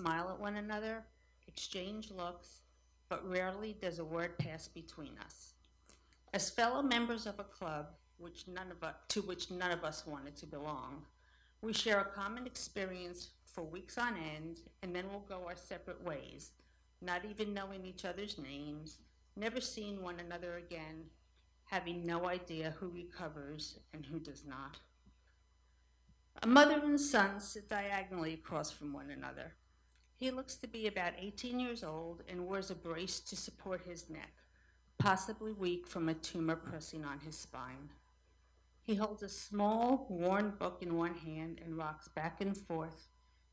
smile at one another, exchange looks, but rarely does a word pass between us. As fellow members of a club to which none of us wanted to belong, we share a common experience for weeks on end, and then we'll go our separate ways, not even knowing each other's names, never seeing one another again, having no idea who recovers and who does not. A mother and son sit diagonally across from one another. He looks to be about 18 years old and wears a brace to support his neck, possibly weak from a tumor pressing on his spine. He holds a small, worn book in one hand and rocks back and forth,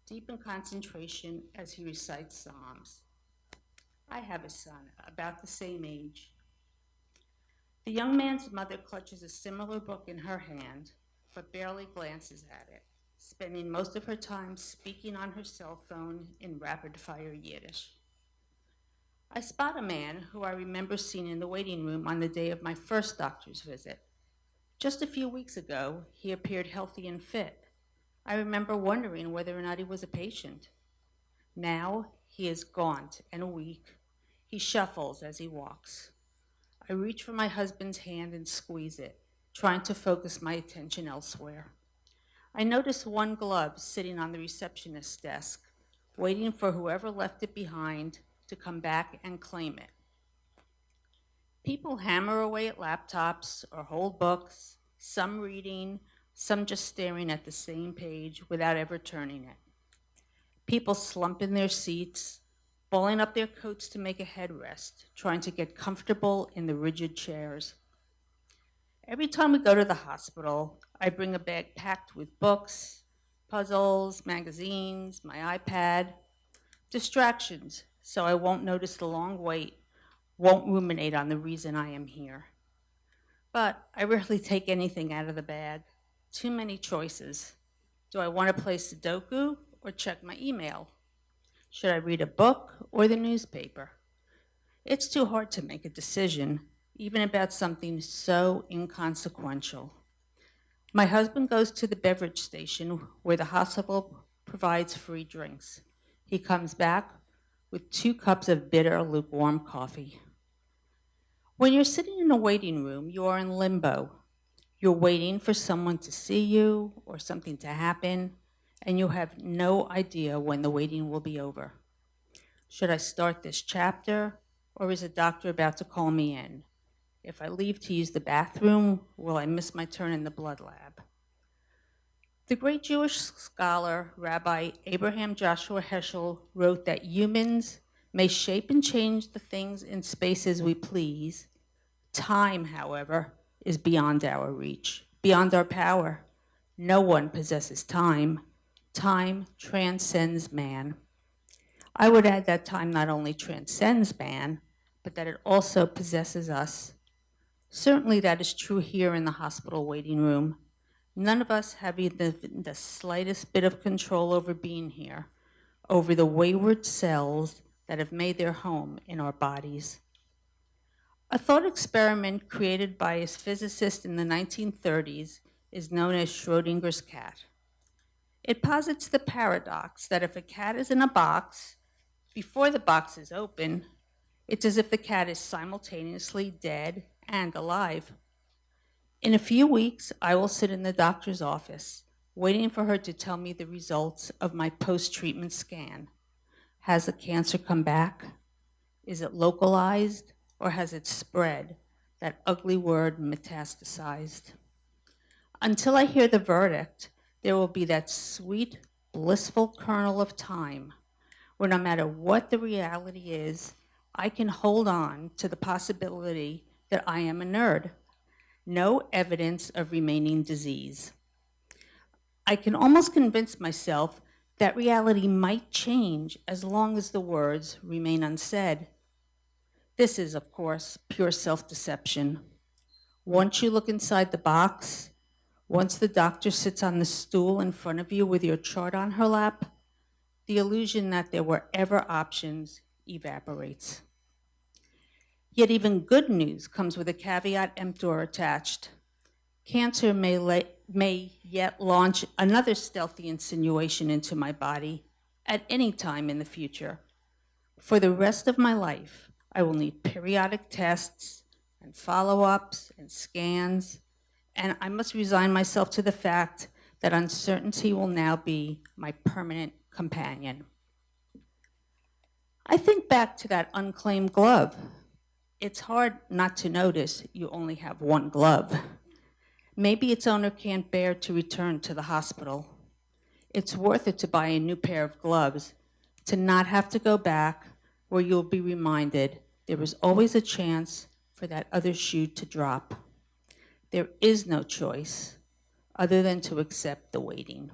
deep in concentration as he recites Psalms. I have a son, about the same age. The young man's mother clutches a similar book in her hand, but barely glances at it, spending most of her time speaking on her cell phone in rapid-fire Yiddish. I spot a man who I remember seeing in the waiting room on the day of my first doctor's visit. Just a few weeks ago, he appeared healthy and fit. I remember wondering whether or not he was a patient. Now, he is gaunt and weak. He shuffles as he walks. I reach for my husband's hand and squeeze it, trying to focus my attention elsewhere. I notice one glove sitting on the receptionist's desk, waiting for whoever left it behind to come back and claim it. People hammer away at laptops or hold books, some reading, some just staring at the same page without ever turning it. People slump in their seats, balling up their coats to make a headrest, trying to get comfortable in the rigid chairs. Every time we go to the hospital, I bring a bag packed with books, puzzles, magazines, my iPad, distractions, so I won't notice the long wait, won't ruminate on the reason I am here. But I rarely take anything out of the bag. Too many choices. Do I want to play Sudoku or check my email? Should I read a book or the newspaper? It's too hard to make a decision, even about something so inconsequential. My husband goes to the beverage station where the hospital provides free drinks. He comes back with 2 cups of bitter, lukewarm coffee. When you're sitting in a waiting room, you are in limbo. You're waiting for someone to see you or something to happen, and you have no idea when the waiting will be over. Should I start this chapter, or is a doctor about to call me in? If I leave to use the bathroom, will I miss my turn in the blood lab? The great Jewish scholar, Rabbi Abraham Joshua Heschel, wrote that humans may shape and change the things in spaces we please. Time, however, is beyond our reach, beyond our power. No one possesses time. Time transcends man. I would add that time not only transcends man, but that it also possesses us. Certainly that is true here in the hospital waiting room. None of us have even the slightest bit of control over being here, over the wayward cells that have made their home in our bodies. A thought experiment created by a physicist in the 1930s is known as Schrodinger's cat. It posits the paradox that if a cat is in a box, before the box is open, it's as if the cat is simultaneously dead and alive. In a few weeks, I will sit in the doctor's office, waiting for her to tell me the results of my post-treatment scan. Has the cancer come back? Is it localized, or has it spread? That ugly word, metastasized. Until I hear the verdict, there will be that sweet, blissful kernel of time where no matter what the reality is, I can hold on to the possibility that I am a nerd. No evidence of remaining disease. I can almost convince myself that reality might change as long as the words remain unsaid. This is, of course, pure self-deception. Once you look inside the box, once the doctor sits on the stool in front of you with your chart on her lap, the illusion that there were ever options evaporates. Yet even good news comes with a caveat emptor attached. Cancer may yet launch another stealthy insinuation into my body. at any time in the future. For the rest of my life, I will need periodic tests and follow-ups and scans, and I must resign myself to the fact that uncertainty will now be my permanent companion. I think back to that unclaimed glove. It's hard not to notice you only have one glove. Maybe its owner can't bear to return to the hospital. It's worth it to buy a new pair of gloves, to not have to go back where you'll be reminded there is always a chance for that other shoe to drop. There is no choice other than to accept the waiting.